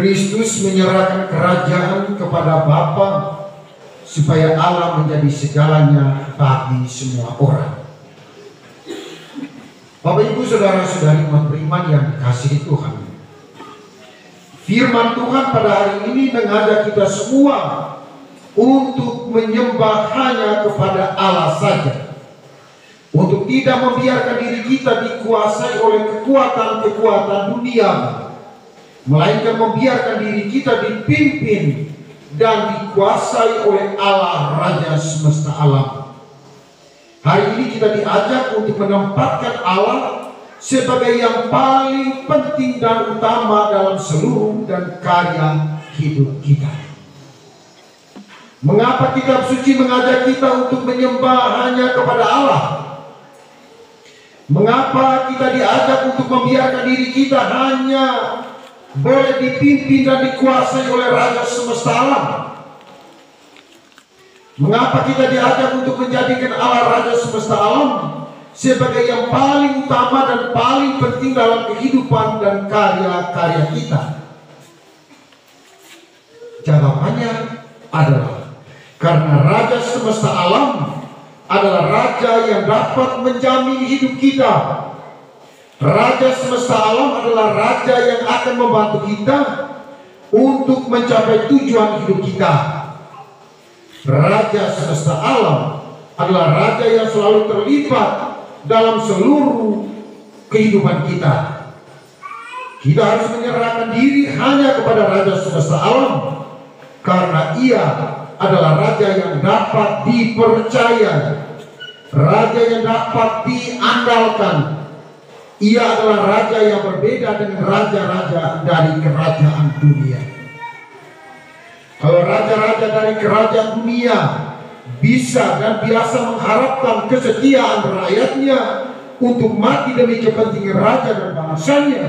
Kristus menyerahkan kerajaan kepada Bapa supaya Allah menjadi segalanya bagi semua orang. Bapak Ibu saudara-saudari beriman yang dikasihi Tuhan, firman Tuhan pada hari ini mengajak kita semua untuk menyembah hanya kepada Allah saja, untuk tidak membiarkan diri kita dikuasai oleh kekuatan-kekuatan dunia, melainkan membiarkan diri kita dipimpin dan dikuasai oleh Allah Raja semesta alam. Hari ini kita diajak untuk menempatkan Allah sebagai yang paling penting dan utama dalam seluruh dan karya hidup kita. Mengapa kitab suci mengajak kita untuk menyembah hanya kepada Allah? Mengapa kita diajak untuk membiarkan diri kita hanya boleh dipimpin dan dikuasai oleh Raja semesta alam? Mengapa kita diajak untuk menjadikan Allah Raja semesta alam sebagai yang paling utama dan paling penting dalam kehidupan dan karya-karya kita? Jawabannya adalah karena Raja semesta alam adalah Raja yang dapat menjamin hidup kita. Raja semesta alam adalah Raja yang akan membantu kita untuk mencapai tujuan hidup kita. Raja semesta alam adalah Raja yang selalu terlibat dalam seluruh kehidupan kita. Kita harus menyerahkan diri hanya kepada Raja semesta alam, karena Ia adalah Raja yang dapat dipercaya, Raja yang dapat diandalkan. Ia adalah Raja yang berbeda dengan raja-raja dari kerajaan dunia. Kalau raja-raja dari kerajaan dunia bisa dan biasa mengharapkan kesetiaan rakyatnya untuk mati demi kepentingan raja dan bangsanya,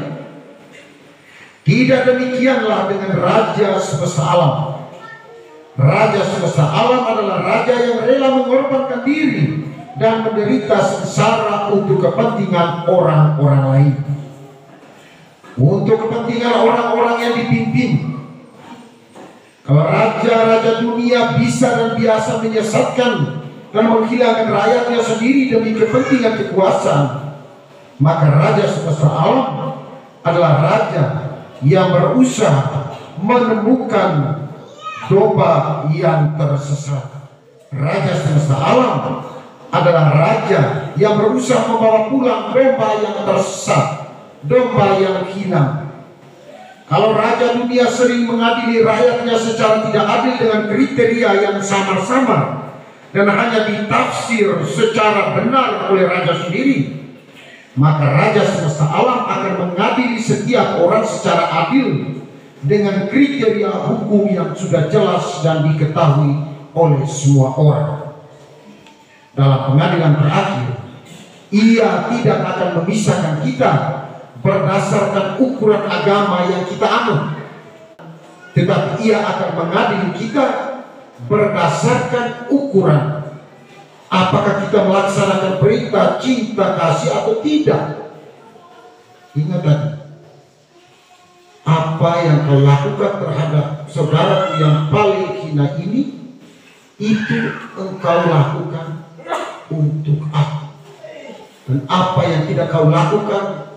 tidak demikianlah dengan Raja semesta alam. Raja semesta alam adalah Raja yang rela mengorbankan diri dan menderita sengsara untuk kepentingan orang-orang lain, untuk kepentingan orang-orang yang dipimpin. Kalau raja-raja dunia bisa dan biasa menyesatkan dan menghilangkan rakyatnya sendiri demi kepentingan kekuasaan, maka Raja semesta alam adalah Raja yang berusaha menemukan domba yang tersesat. Raja semesta alam adalah Raja yang berusaha membawa pulang domba yang tersesat, domba yang hilang. Kalau raja dunia sering mengadili rakyatnya secara tidak adil dengan kriteria yang samar-samar dan hanya ditafsir secara benar oleh raja sendiri, maka Raja semesta alam akan mengadili setiap orang secara adil dengan kriteria hukum yang sudah jelas dan diketahui oleh semua orang. Dalam pengadilan terakhir, Ia tidak akan memisahkan kita berdasarkan ukuran agama yang kita anut, tetapi Ia akan mengadili kita berdasarkan ukuran apakah kita melaksanakan perintah cinta kasih atau tidak. Ingat tadi, apa yang kau lakukan terhadap saudaraku yang paling hina ini, itu engkau lakukan untuk aku. Dan apa yang tidak kau lakukan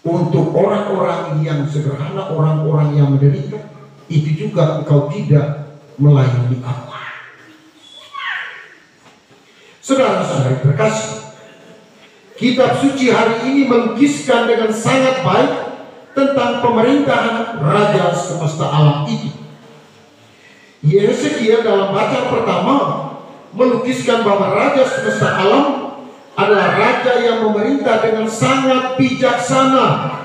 untuk orang-orang yang sederhana, orang-orang yang menderita, itu juga engkau tidak melayani aku. Saudara-saudari terkasih, kitab suci hari ini melukiskan dengan sangat baik tentang pemerintahan Raja semesta alam itu. Yesekiel dalam bacaan pertama melukiskan bahwa Raja semesta alam adalah Raja yang memerintah dengan sangat bijaksana.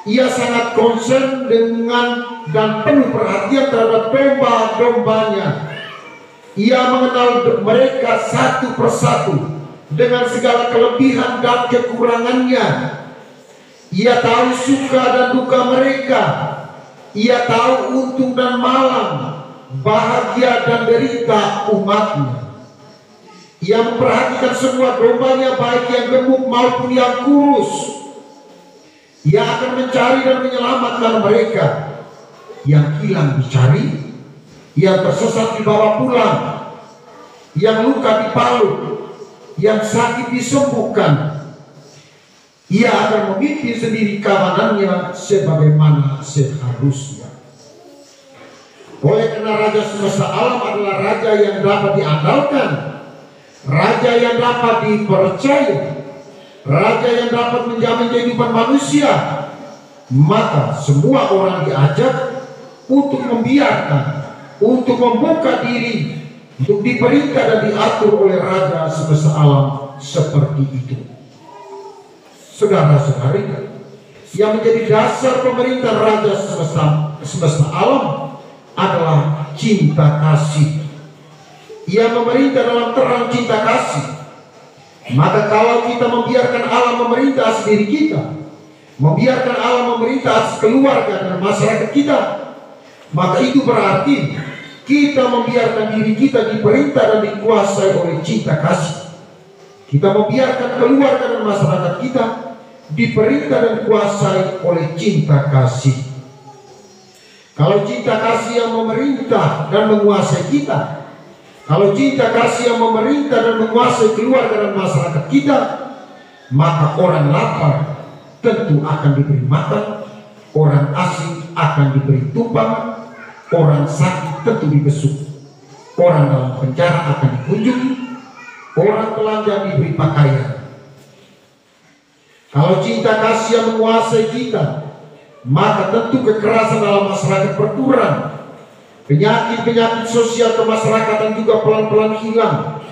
Ia sangat konsen dengan dan penuh perhatian terhadap domba-dombanya. Ia mengenal mereka satu persatu dengan segala kelebihan dan kekurangannya. Ia tahu suka dan duka mereka. Ia tahu untung dan malang, bahagia dan derita umatnya. Ia memperhatikan semua dombanya, baik yang gemuk maupun yang kurus. Ia akan mencari dan menyelamatkan mereka. Yang hilang dicari, yang tersesat dibawa pulang, yang luka dipalut, yang sakit disembuhkan. Ia akan memimpin sendiri kawanannya sebagaimana seharusnya. Oleh karena Raja semesta alam adalah Raja yang dapat diandalkan, Raja yang dapat dipercaya, Raja yang dapat menjamin kehidupan manusia, maka semua orang diajak untuk membiarkan, untuk membuka diri, untuk diperintah dan diatur oleh Raja semesta alam seperti itu. Saudara-saudari, yang menjadi dasar pemerintah Raja semesta alam adalah cinta kasih. Ia memerintah dalam terang cinta kasih. Maka kalau kita membiarkan Allah memerintah atas diri kita, membiarkan Allah memerintah atas keluarga dan masyarakat kita, maka itu berarti kita membiarkan diri kita diperintah dan dikuasai oleh cinta kasih. Kita membiarkan keluarga dan masyarakat kita diperintah dan dikuasai oleh cinta kasih. Kalau cinta kasih yang memerintah dan menguasai kita, kalau cinta kasih yang memerintah dan menguasai keluarga dan masyarakat kita, maka orang lapar tentu akan diberi makan, orang asing akan diberi tumpangan, orang sakit tentu dibesuk, orang dalam penjara akan dikunjungi, orang telanjang diberi pakaian. Kalau cinta kasih yang menguasai kita, maka tentu kekerasan dalam masyarakat berkurang, penyakit-penyakit sosial kemasyarakatan juga pelan-pelan hilang,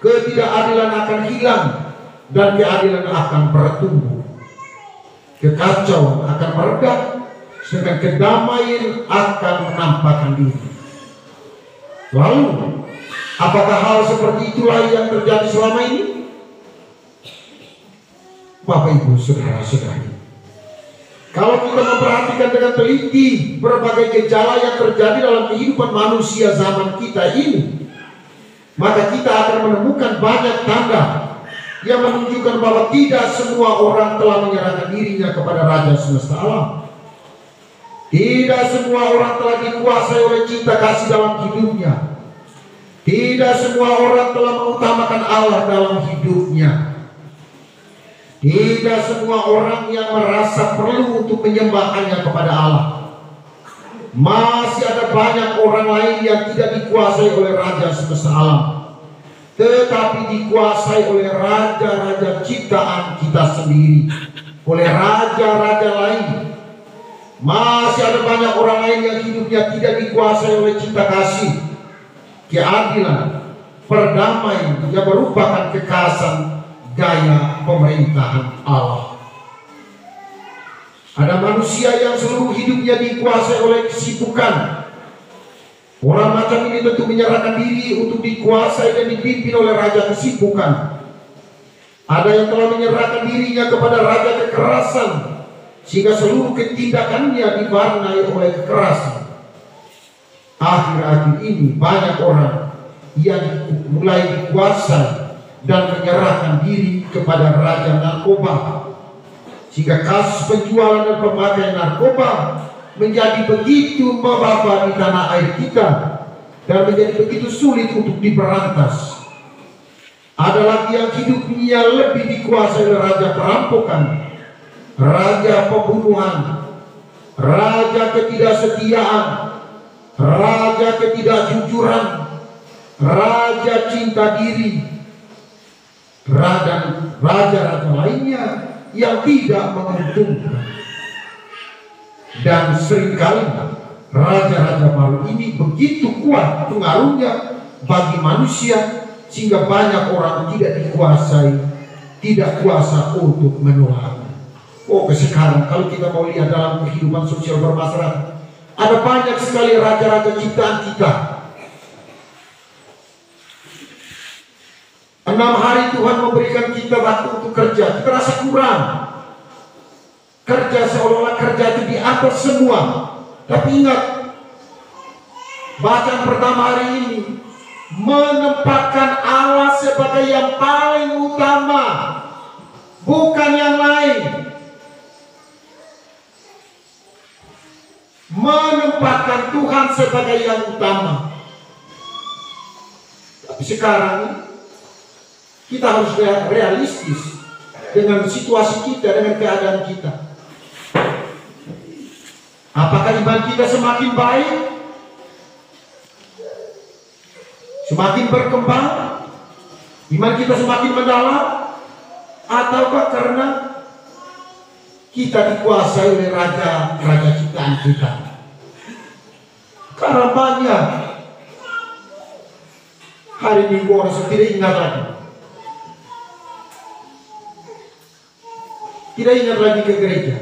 ketidakadilan akan hilang, dan keadilan akan bertumbuh, kekacauan akan mereda, sedangkan kedamaian akan menampakkan diri. Lalu, apakah hal seperti itulah yang terjadi selama ini? Bapak Ibu saudara-saudari, kalau kita memperhatikan dengan teliti berbagai gejala yang terjadi dalam kehidupan manusia zaman kita ini, maka kita akan menemukan banyak tanda yang menunjukkan bahwa tidak semua orang telah menyerahkan dirinya kepada Raja semesta alam. Tidak semua orang telah dikuasai oleh cinta kasih dalam hidupnya. Tidak semua orang telah mengutamakan Allah dalam hidupnya. Tidak semua orang yang merasa perlu untuk menyembah hanya kepada Allah. Masih ada banyak orang lain yang tidak dikuasai oleh Raja semesta alam, tetapi dikuasai oleh raja-raja ciptaan kita sendiri, oleh raja-raja lain. Masih ada banyak orang lain yang hidupnya tidak dikuasai oleh cinta kasih, keadilan, perdamaian yang merupakan kekhasan gaya pemerintahan Allah. Ada manusia yang seluruh hidupnya dikuasai oleh kesibukan. Orang macam ini tentu menyerahkan diri untuk dikuasai dan dipimpin oleh raja kesibukan. Ada yang telah menyerahkan dirinya kepada raja kekerasan, sehingga seluruh ketindakannya diwarnai oleh kekerasan. Akhir-akhir ini banyak orang yang mulai dikuasai dan menyerahkan diri kepada raja narkoba, sehingga kasus penjualan dan pemakaian narkoba menjadi begitu membaba di tanah air kita dan menjadi begitu sulit untuk diberantas. Ada lagi yang hidupnya lebih dikuasai oleh raja perampokan, raja pembunuhan, raja ketidaksetiaan, raja ketidakjujuran, raja cinta diri, dan raja-raja lainnya yang tidak menguntungkan. Dan seringkali raja-raja baru ini begitu kuat pengaruhnya bagi manusia, sehingga banyak orang tidak dikuasai, tidak kuasa untuk menolak. Sekarang kalau kita mau lihat dalam kehidupan sosial bermasyarakat, ada banyak sekali raja-raja ciptaan kita. 6 hari Tuhan memberikan kita waktu untuk kerja, kita rasa kurang. Kerja seolah-olah kerja itu di atas semua. Tapi ingat, bacaan pertama hari ini menempatkan Allah sebagai yang paling utama, bukan yang lain. menempatkan Tuhan sebagai yang utama. Tapi sekarang kita harus realistis dengan situasi kita, dengan keadaan kita. Apakah iman kita semakin baik, semakin berkembang, iman kita semakin mendalam, ataukah karena kita dikuasai oleh raja ciptaan kita? Karena banyak hari Minggu orang tidak ingat lagi, tidak ingat lagi ke gereja,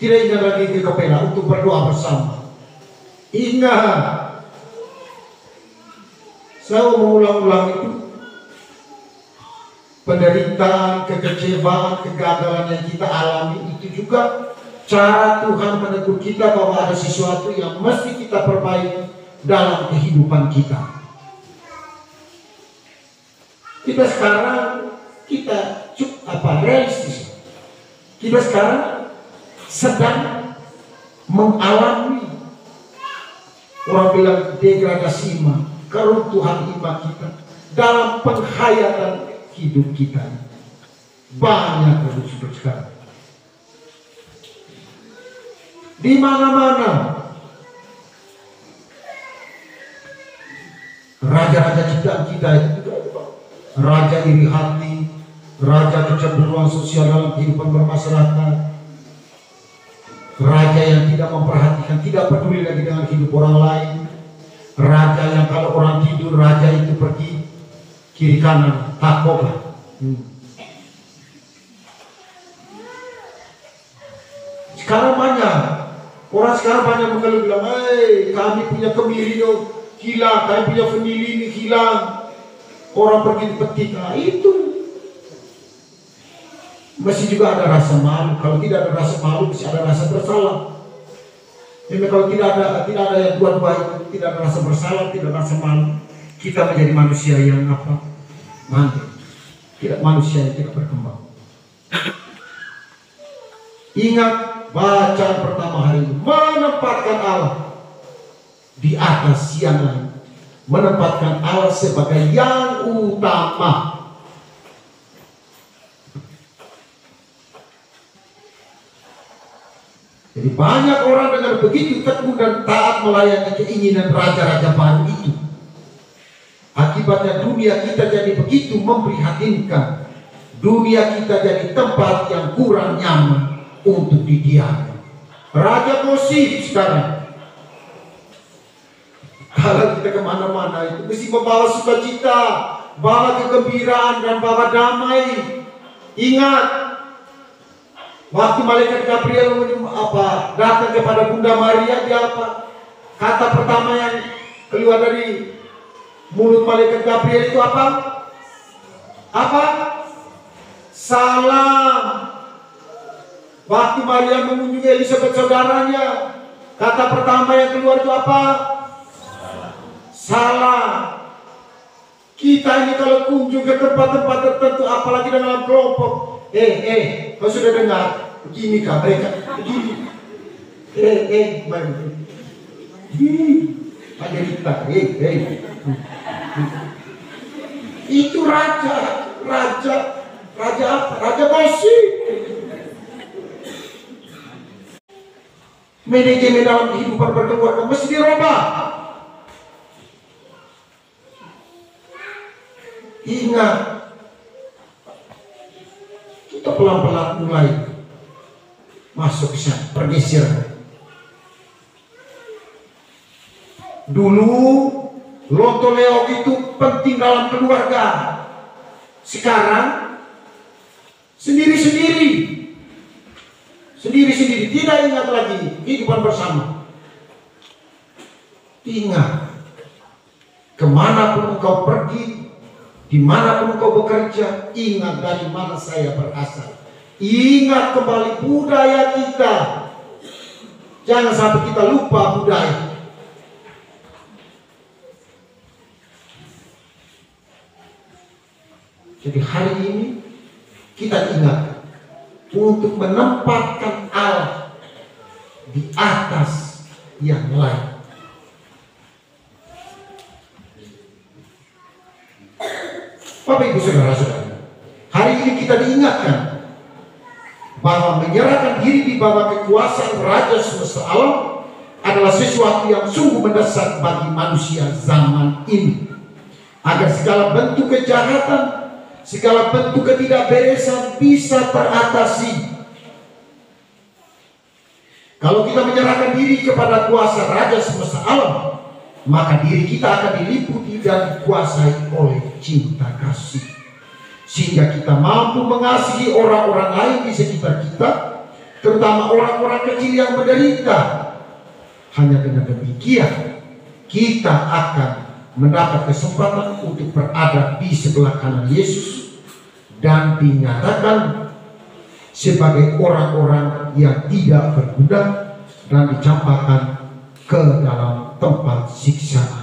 tidak ingat lagi ke kapela untuk berdoa bersama. Ingat, saya mengulang-ulang itu, penderitaan, kekecewaan, kegagalan yang kita alami itu juga cara Tuhan menegur kita bahwa ada sesuatu yang mesti kita perbaiki dalam kehidupan kita. Kita sekarang realistis. Kita sekarang sedang mengalami, orang bilang, degradasi iman, keruntuhan iman kita dalam penghayatan hidup kita. Banyak seperti sekarang. Di mana-mana raja-raja ciptaan kita itu juga raja iri hati, raja kecemburuan sosial dalam kehidupan bermasyarakat, raja yang tidak memperhatikan, tidak peduli lagi dengan hidup orang lain, raja yang kalau orang tidur, raja itu pergi kiri kanan, takut. Sekarang banyak orang mengeluh bilang, kami punya kemiri hilang, kami punya famili ini hilang. Orang pergi petik, itu mesti juga ada rasa malu. Kalau tidak ada rasa malu, mesti ada rasa bersalah. Jadi kalau tidak ada yang dua-dua itu, tidak ada rasa bersalah, tidak ada rasa malu, kita menjadi manusia yang mati. Tidak manusia yang tidak berkembang. Ingat bacaan pertama hari ini, menempatkan Allah di atas yang lain, menempatkan Allah sebagai yang utama. Jadi banyak orang dengan begitu tekun dan taat melayani keinginan raja-raja baru itu. Akibatnya dunia kita jadi begitu memprihatinkan. Dunia kita jadi tempat yang kurang nyaman untuk didiami. Raja gosip sekarang. Kalau kita kemana-mana itu mesti membawa sukacita, bawa kegembiraan dan bawa damai. Ingat, waktu malaikat Gabriel datang kepada Bunda Maria, dia apa? Kata pertama yang keluar dari mulut malaikat Gabriel itu apa? Salam. Waktu Maria mengunjungi Elizabeth saudaranya, kata pertama yang keluar itu apa? Salam. Kita ini kalau kunjung ke tempat-tempat tertentu, apalagi dalam kelompok, kau sudah dengar? Begini kah mereka? Begini. Itu raja apa? Raja gosip. Manajemen dalam kehidupan berkeluarga mesti dirubah. Ingat, kita pelan-pelan mulai masuk ke sana, pergeseran. Dulu lontoleo itu penting dalam keluarga. Sekarang sendiri-sendiri, tidak ingat lagi kehidupan bersama. Ingat, kemanapun engkau pergi, dimanapun engkau bekerja, ingat dari mana saya berasal. Ingat kembali budaya kita. Jangan sampai kita lupa budaya. Jadi hari ini kita ingat untuk menempatkan Allah di atas yang lain. Bapak Ibu Saudara-saudara, hari ini kita diingatkan bahwa menyerahkan diri di bawah kekuasaan Raja semesta alam adalah sesuatu yang sungguh mendesak bagi manusia zaman ini, agar segala bentuk kejahatan, segala bentuk ketidakberesan bisa teratasi. Kalau kita menyerahkan diri kepada kuasa Raja semesta alam, maka diri kita akan diliputi dan dikuasai oleh cinta kasih, sehingga kita mampu mengasihi orang-orang lain di sekitar kita, terutama orang-orang kecil yang menderita. Hanya dengan demikian kita akan mendapat kesempatan untuk berada di sebelah kanan Yesus dan dinyatakan sebagai orang-orang yang tidak berguna dan dicampakkan ke dalam tempat siksa.